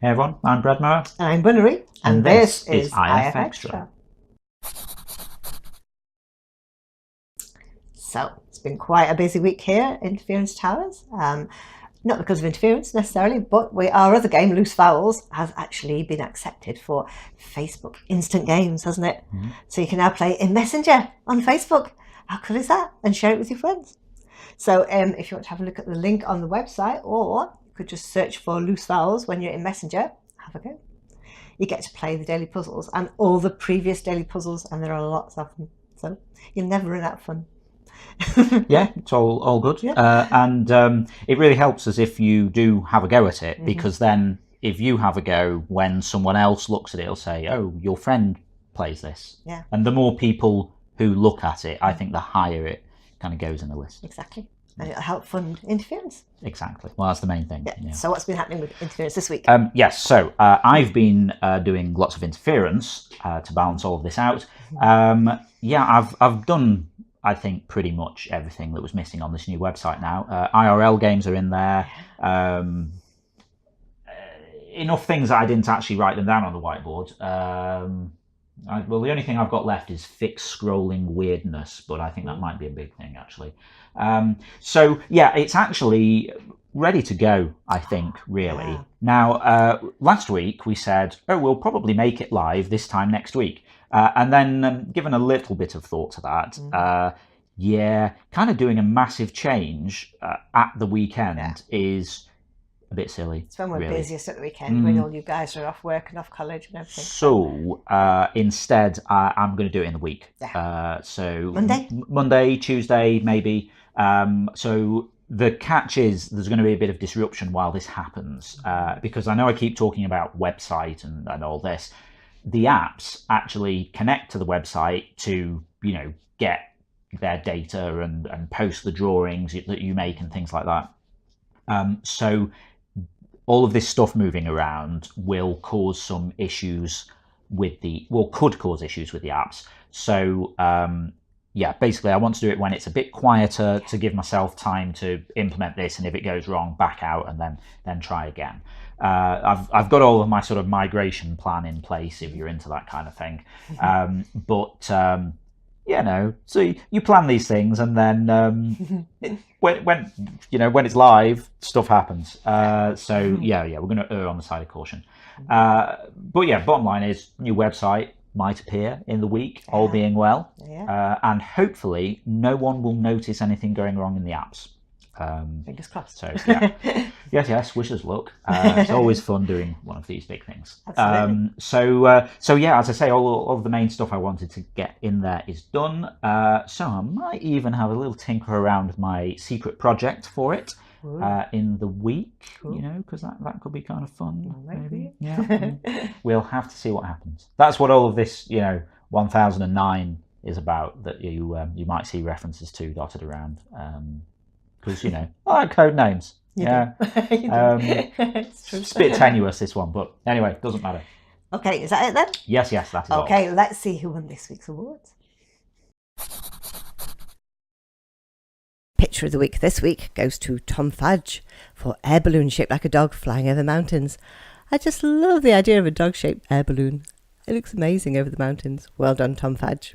Hey everyone, I'm Brad Mower. And I'm Bunnery, and this is IFXtra. So, it's been quite a busy week here, Interference Towers. Not because of interference necessarily, but our other game, Loose Fouls, has actually been accepted for Facebook Instant Games, hasn't it? Mm-hmm. So you can now play in Messenger on Facebook. How cool is that? And share it with your friends. So if you want to have a look at the link on the website, or you could just search for Loose Fouls when you're in Messenger, have a go. You get to play the daily puzzles and all the previous daily puzzles, and there are lots of them. So you'll never run out of fun. Yeah, it's all good. Yeah. And it really helps us if you do have a go at it, because then if you have a go, when someone else looks at it, it'll say, oh, your friend plays this. Yeah. And the more people who look at it, I think the higher it kind of goes in the list. Exactly. And it'll help fund interference. Exactly. Well, that's the main thing. Yeah. Yeah. So what's been happening with interference this week? Yes. So I've been doing lots of interference to balance all of this out. Yeah, I've done, I think, pretty much everything that was missing on this new website now. IRL games are in there. Enough things that I didn't actually write them down on the whiteboard. Well, the only thing I've got left is fixed scrolling weirdness, but I think that might be a big thing, actually. So, yeah, it's actually ready to go, I think, really. Yeah. Now, last week we said, oh, we'll probably make it live this time next week. And then given a little bit of thought to that, yeah, kind of doing a massive change at the weekend is a bit silly. It's when we're busiest at the weekend, when all you guys are off work and off college and everything. So instead, I'm going to do it in the week. Yeah. So Monday, Tuesday, maybe. So the catch is there's going to be a bit of disruption while this happens, because I know I keep talking about website and all this. The apps actually connect to the website to, get their data and post the drawings that you make and things like that. So all of this stuff moving around will cause some issues could cause issues with the apps. So yeah, basically I want to do it when it's a bit quieter to give myself time to implement this, and if it goes wrong, back out and then try again. I've got all of my sort of migration plan in place if you're into that kind of thing. So you plan these things, and then when it's live, stuff happens. So yeah, we're going to err on the side of caution. But yeah, bottom line is new website might appear in the week, all being well, and hopefully no one will notice anything going wrong in the apps. Fingers crossed. So yeah, yes. Wish us luck. It's always fun doing one of these big things. So yeah, as I say, all of the main stuff I wanted to get in there is done. So I might even have a little tinker around with my secret project for it in the week. Cool. Because that could be kind of fun. Maybe. Yeah. We'll have to see what happens. That's what all of this, 1009 is about. That you might see references to dotted around. Because I like code names. It's a bit tenuous, this one, but anyway, doesn't matter. Okay, is that it then? Yes, that is all. Okay, let's see who won this week's awards. Picture of the week this week goes to Tom Fadge for air balloon shaped like a dog flying over mountains. I just love the idea of a dog shaped air balloon. It looks amazing over the mountains. Well done, Tom Fadge.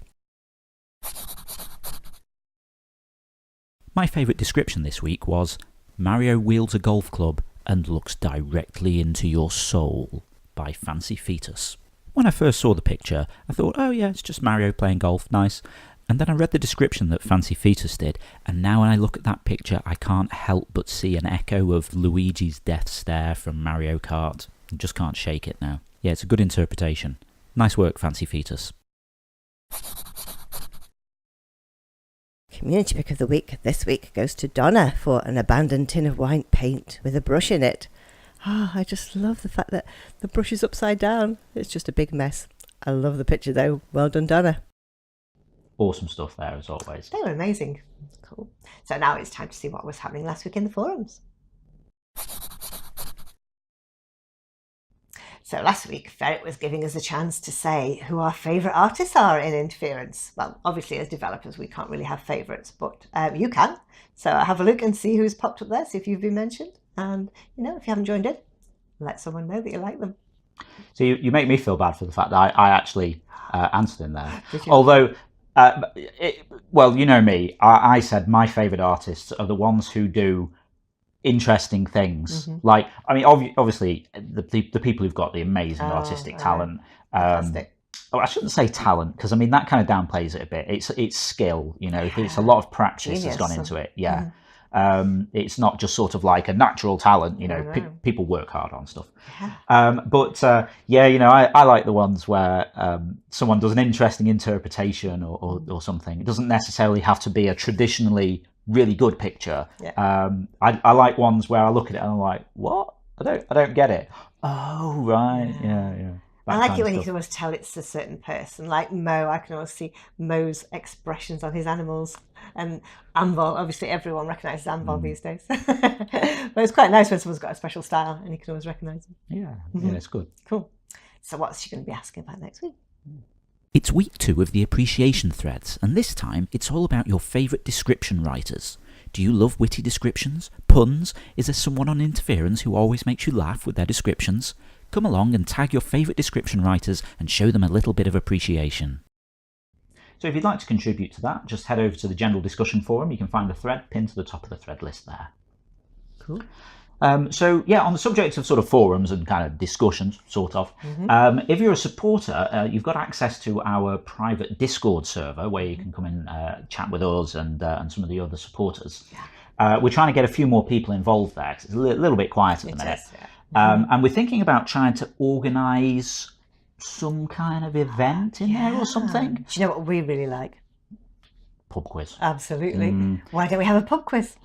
My favourite description this week was, Mario wields a golf club and looks directly into your soul, by Fancy Fetus. When I first saw the picture, I thought, oh yeah, it's just Mario playing golf, nice. And then I read the description that Fancy Fetus did, and now when I look at that picture, I can't help but see an echo of Luigi's death stare from Mario Kart. I just can't shake it now. Yeah, it's a good interpretation. Nice work, Fancy Fetus. Community pick of the week this week goes to Donna for an abandoned tin of white paint with a brush in it. I just love the fact that the brush is upside down. It's just a big mess. I love the picture though. Well done, Donna. Awesome stuff there as always. They were amazing. Cool. So now it's time to see what was happening last week in the forums. So last week, Ferret was giving us a chance to say who our favourite artists are in Interference. Well, obviously as developers, we can't really have favourites, but you can. So have a look and see who's popped up there, see if you've been mentioned. And, if you haven't joined in, let someone know that you like them. So you make me feel bad for the fact that I actually answered in there. Did you? Although, well, you know me, I said my favourite artists are the ones who do interesting things. Like, I mean, obviously, the people who've got the amazing artistic talent. Fantastic. I shouldn't say talent, because I mean that kind of downplays it a bit. It's skill, you know. It's a lot of practice has gone into it. Yeah. It's not just sort of like a natural talent, you know. People work hard on stuff. But yeah, you know, I like the ones where someone does an interesting interpretation or something. It doesn't necessarily have to be a traditionally really good picture. I like ones where I look at it and I'm like, what? I don't get it. Oh, right. Yeah. I like it when you can always tell it's a certain person. Like Mo, I can always see Mo's expressions on his animals. And Anvil, obviously everyone recognises Anvil these days. But it's quite nice when someone's got a special style and you can always recognise them. Yeah, it's good. Cool. So what's she going to be asking about next week? It's week 2 of the appreciation threads, and this time it's all about your favourite description writers. Do you love witty descriptions? Puns? Is there someone on Interference who always makes you laugh with their descriptions? Come along and tag your favourite description writers and show them a little bit of appreciation. So if you'd like to contribute to that, just head over to the general discussion forum. You can find the thread pinned to the top of the thread list there. Cool. So yeah, on the subject of sort of forums and kind of discussions, sort of, if you're a supporter, you've got access to our private Discord server where you can come and chat with us and some of the other supporters. We're trying to get a few more people involved there because it's a little bit quiet at the minute. And we're thinking about trying to organise some kind of event in there or something. Do you know what we really like? Pub quiz. Absolutely. Why don't we have a pub quiz?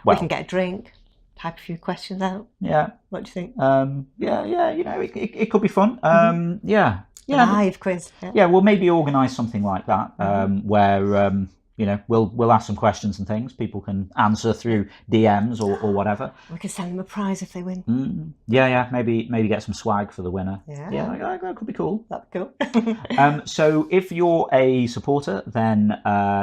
Well, we can get a drink, type a few questions out. Yeah. What do you think? Yeah. You know, it could be fun. Yeah. Live quiz. Yeah. We'll maybe organise something like that where you know, we'll ask some questions and things. People can answer through DMs or whatever. We can send them a prize if they win. Yeah. Maybe get some swag for the winner. Yeah, that could be cool. That'd be cool. So if you're a supporter, then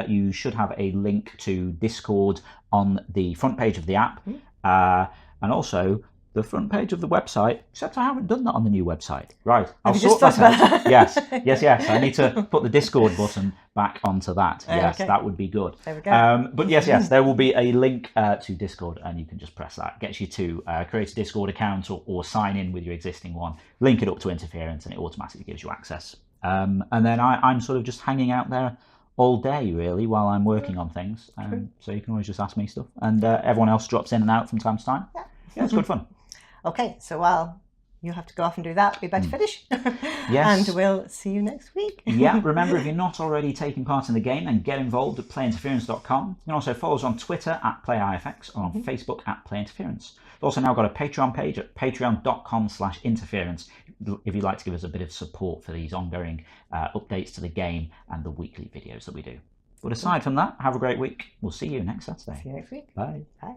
you should have a link to Discord on the front page of the app, and also the front page of the website, except I haven't done that on the new website. Right, I'll sort that out. Yes. I need to put the Discord button back onto that. Yes, that would be good. There we go. But yes, there will be a link to Discord, and you can just press that. Gets you to create a Discord account or sign in with your existing one, link it up to Interference, and it automatically gives you access. And then I'm sort of just hanging out there all day, really, while I'm working on things. So you can always just ask me stuff. And everyone else drops in and out from time to time. Yeah, it's good fun. Okay, so while you have to go off and do that, we better finish. Yes. And we'll see you next week. Yeah, remember, if you're not already taking part in the game, then get involved at playinterference.com. You can also follow us on Twitter at PlayIFX or on Facebook at PlayInterference. We've also now got a Patreon page at patreon.com/interference if you'd like to give us a bit of support for these ongoing updates to the game and the weekly videos that we do. But aside from that, have a great week. We'll see you next Saturday. See you next week. Bye. Bye.